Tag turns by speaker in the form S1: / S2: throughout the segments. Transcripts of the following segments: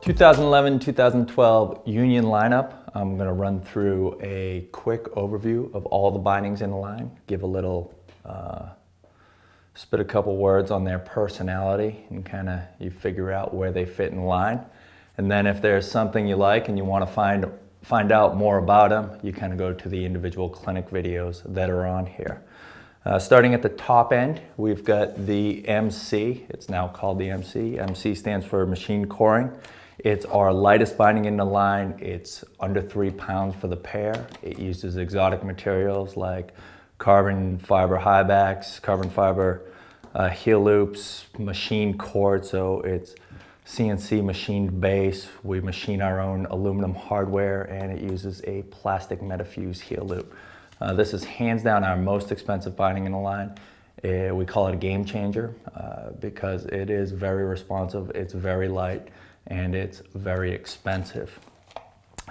S1: 2011-2012 Union lineup. I'm going to run through a quick overview of all the bindings in the line, give a little, spit a couple words on their personality, and kind of you figure out where they fit in line. And then if there's something you like and you want to find out more about them, you kind of go to the individual clinic videos that are on here. Starting at the top end, we've got the MC. It's now called the MC. MC stands for machine coring. It's our lightest binding in the line. It's under 3 pounds for the pair. It uses exotic materials like carbon fiber high backs, carbon fiber heel loops, machine cord, so it's CNC machined base. We machine our own aluminum hardware, and it uses a plastic Metafuse heel loop. This is hands down our most expensive binding in the line. We call it a game changer because it is very responsive, it's very light, and it's very expensive.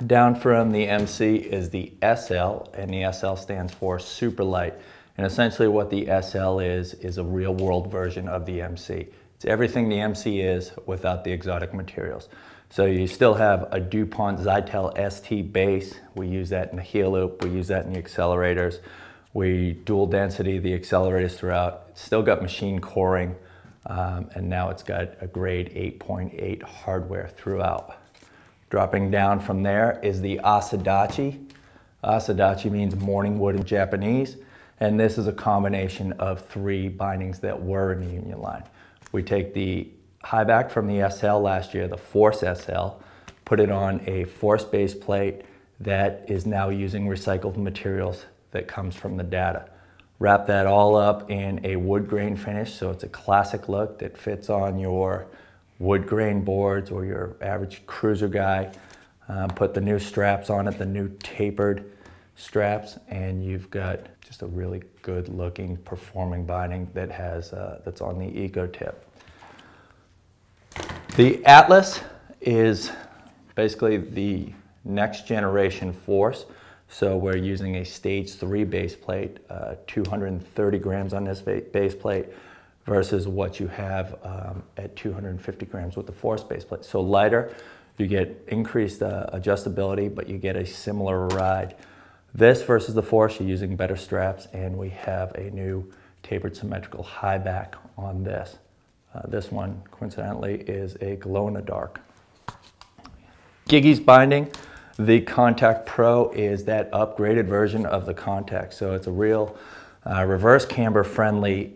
S1: Down from the MC is the SL, and the SL stands for super light. And essentially what the SL is a real world version of the MC. It's everything the MC is without the exotic materials. So you still have a DuPont Zytel ST base. We use that in the heel loop, we use that in the accelerators. We dual density the accelerators throughout. It's still got machine coring, and now it's got a grade 8.8 hardware throughout. Dropping down from there is the Asadachi. Asadachi means morning wood in Japanese, and this is a combination of 3 bindings that were in the Union line. We take the high back from the SL last year, the Force SL, put it on a Force base plate that is now using recycled materials that comes from the data. Wrap that all up in a wood grain finish, so it's a classic look that fits on your wood grain boards or your average cruiser guy. Put the new straps on it, the new tapered straps, and you've got just a really good looking performing binding that has that's on the Eco Tip. The Atlas is basically the next generation Force. So we're using a stage 3 base plate, 230 grams on this base plate versus what you have at 250 grams with the Force base plate. So lighter, you get increased adjustability, but you get a similar ride. This versus the Force, you're using better straps, and we have a new tapered symmetrical high back on this. This one, coincidentally, is a glow-in-the-dark. Giggy's binding. The Contact Pro is that upgraded version of the Contact. So it's a real reverse camber friendly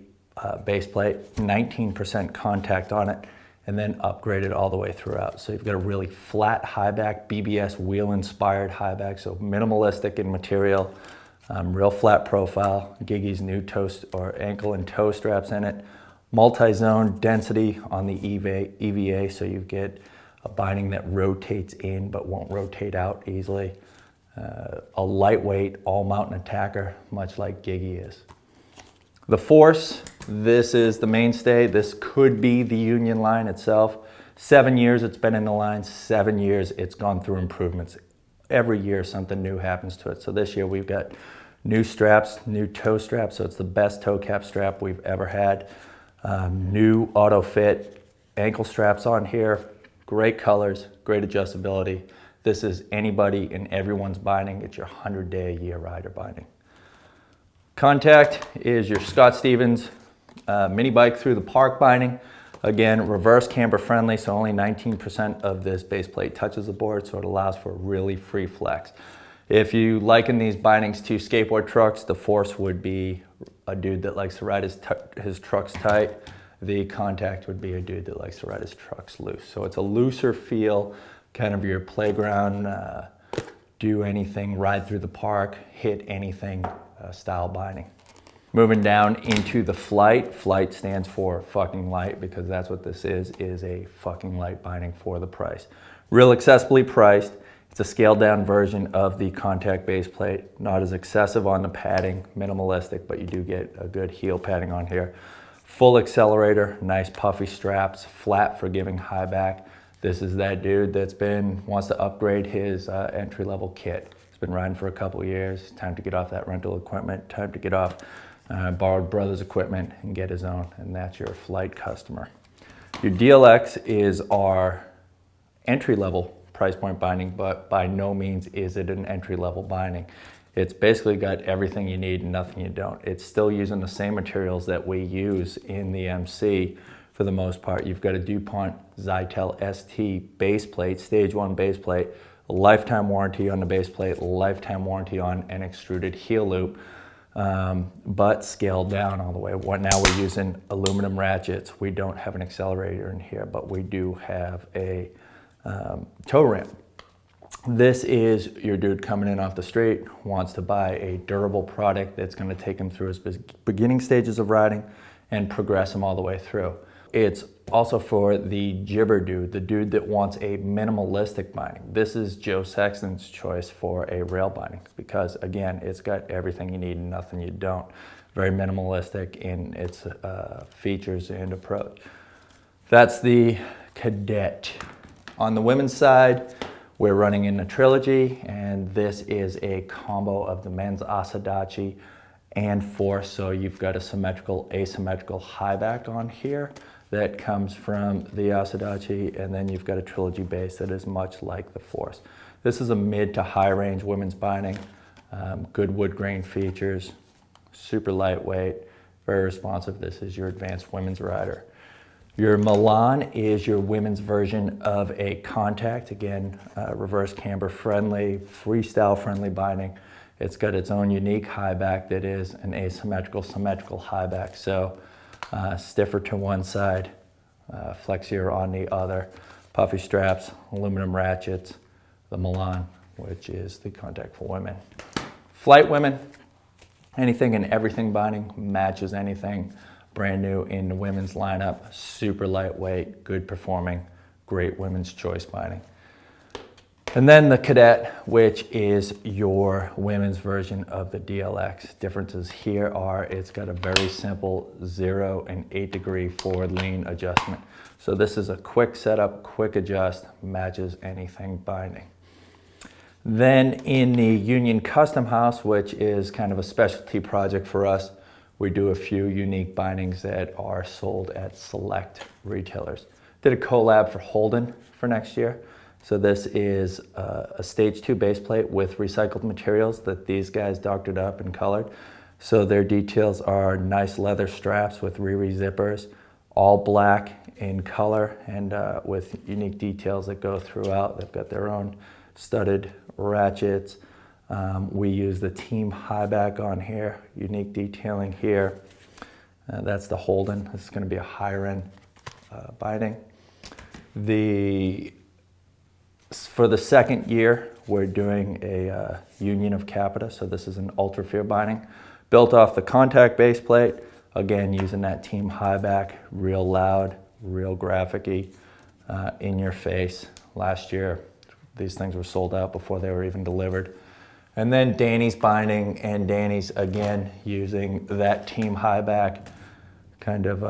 S1: base plate, 19% contact on it, and then upgraded all the way throughout. So you've got a really flat high back, BBS wheel inspired high back, so minimalistic in material, real flat profile. Giggy's new toe or ankle and toe straps in it. Multi-zone density on the EVA, so you get a binding that rotates in but won't rotate out easily. A lightweight all-mountain attacker, much like Giggy is. The Force, this is the mainstay. This could be the Union line itself. 7 years it's been in the line, 7 years it's gone through improvements. Every year something new happens to it. So this year we've got new straps, new toe straps, so it's the best toe cap strap we've ever had. New auto fit ankle straps on here. Great colors, great adjustability. This is anybody and everyone's binding. It's your 100-day-a-year rider binding. Contact is your Scott Stevens mini bike through the park binding. Again, reverse camber friendly, so only 19% of this base plate touches the board, so it allows for really free flex. If you liken these bindings to skateboard trucks, the Force would be a dude that likes to ride his trucks tight. The Contact would be a dude that likes to ride his trucks loose. So it's a looser feel, kind of your playground, do anything, ride through the park, hit anything style binding. Moving down into the Flight. Flight stands for fucking light because that's what this is a fucking light binding for the price. Real accessibly priced. It's a scaled down version of the Contact base plate. Not as excessive on the padding, minimalistic, but you do get a good heel padding on here. Full accelerator, nice puffy straps, flat forgiving high back. This is that dude that's wants to upgrade his entry-level kit. He's been riding for a couple years. Time to get off that rental equipment, time to get off borrowed brother's equipment and get his own, and that's your Flight customer. Your DLX is our entry-level price point binding, but by no means is it an entry-level binding. It's basically got everything you need and nothing you don't. It's still using the same materials that we use in the MC for the most part. You've got a DuPont Zytel ST base plate, stage 1 base plate, a lifetime warranty on the base plate, lifetime warranty on an extruded heel loop, but scaled down all the way. Now we're using aluminum ratchets. We don't have an accelerator in here, but we do have a tow ramp. This is your dude coming in off the street, wants to buy a durable product that's going to take him through his beginning stages of riding and progress him all the way through. It's also for the gibber dude, the dude that wants a minimalistic binding. This is Joe Sexton's choice for a rail binding because, again, it's got everything you need and nothing you don't. Very minimalistic in its features and approach. That's the Cadet. On the women's side, we're running in a trilogy, and this is a combo of the men's Asadachi and Force. So you've got a symmetrical, asymmetrical high back on here that comes from the Asadachi, and then you've got a trilogy base that is much like the Force. This is a mid to high range women's binding, good wood grain features, super lightweight, very responsive. This is your advanced women's rider. Your Milan is your women's version of a Contact. Again, reverse camber friendly, freestyle friendly binding. It's got its own unique high back that is an asymmetrical, symmetrical high back. So stiffer to one side, flexier on the other. Puffy straps, aluminum ratchets, the Milan, which is the Contact for women. Flight women, anything and everything binding, matches anything. Brand new in the women's lineup, super lightweight, good performing, great women's choice binding. And then the Cadet, which is your women's version of the DLX. Differences here are it's got a very simple 0 and 8 degree forward lean adjustment. So this is a quick setup, quick adjust, matches anything binding. Then in the Union Custom House, which is kind of a specialty project for us, we do a few unique bindings that are sold at select retailers. Did a collab for Holden for next year. So this is a stage 2 base plate with recycled materials that these guys doctored up and colored. So their details are nice leather straps with Riri zippers, all black in color and with unique details that go throughout. They've got their own studded ratchets. We use the Team high back on here, unique detailing here. That's the Holden. This is going to be a higher end binding. For the second year, we're doing a Union of Capita. So this is an ultra fear binding built off the Contact base plate. Again, using that Team high back, real loud, real graphic-y, in your face. Last year, these things were sold out before they were even delivered. And then Danny's binding, and Danny's again using that Team high back, kind of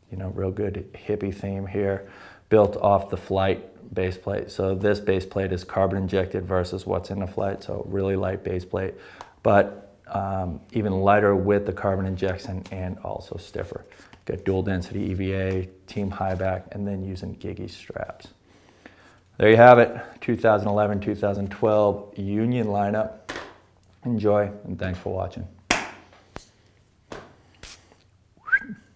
S1: real good hippie theme here, built off the Flight base plate. So this base plate is carbon injected versus what's in the Flight, so really light base plate, but even lighter with the carbon injection and also stiffer. Got dual density EVA, Team high back, and then using Giggy straps. There you have it, 2011-2012 Union lineup. Enjoy, and thanks for watching.